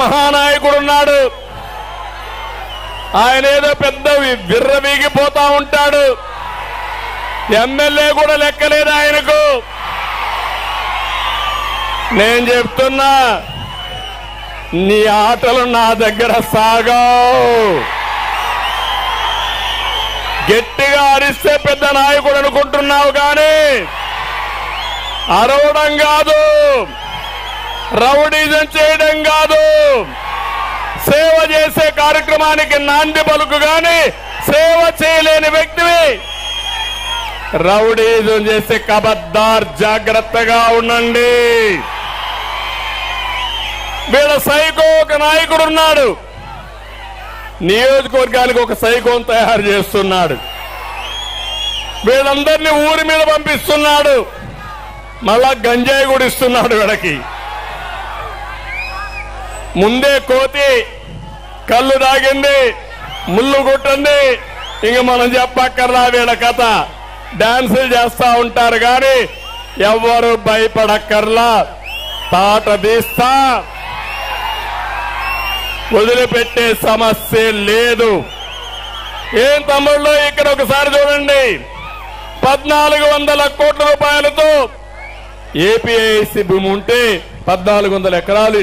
మహానాయకుడు ఉన్నాడు. ఆయన ఏదో పెద్ద విర్రవీగిపోతా ఉంటాడు. ఎమ్మెల్యే కూడా లెక్కలేదు ఆయనకు. నేను చెప్తున్నా, నీ ఆటలు నా దగ్గర సాగవు. గట్టిగా అరిస్తే పెద్ద నాయకుడు అనుకుంటున్నావు కానీ అరవడం కాదు, రౌడీజం చేయడం కాదు, సేవ చేసే కార్యక్రమానికి నాంది పలుకు గాని సేవ చేయలేని వ్యక్తివి. రౌడీజం చేసే కబద్దార్, జాగ్రత్తగా ఉండండి. వీళ్ళ సైకో ఒక నాయకుడు ఉన్నాడు, నియోజకవర్గానికి ఒక సైకోను తయారు చేస్తున్నాడు. వీళ్ళందరినీ ఊరి మీద పంపిస్తున్నాడు. మళ్ళా గంజాయి కూడా ఇస్తున్నాడు వీళ్ళకి. ముందే కోతి కళ్ళు తాగింది, ముళ్ళు కొట్టింది, ఇంక మనం చెప్పక్కర్లా. వీళ్ళ కథ డాన్సులు చేస్తా ఉంటారు కానీ ఎవ్వరు భయపడక్కర్లా. తాట తీస్తా, వదిలిపెట్టే సమస్య లేదు. ఏం తమ్ముళ్ళు, ఇక్కడ ఒకసారి చూడండి. 1400 కోట్ల రూపాయలతో ఏపీఐసి భూమి ఉంటే 1400 ఎకరాలు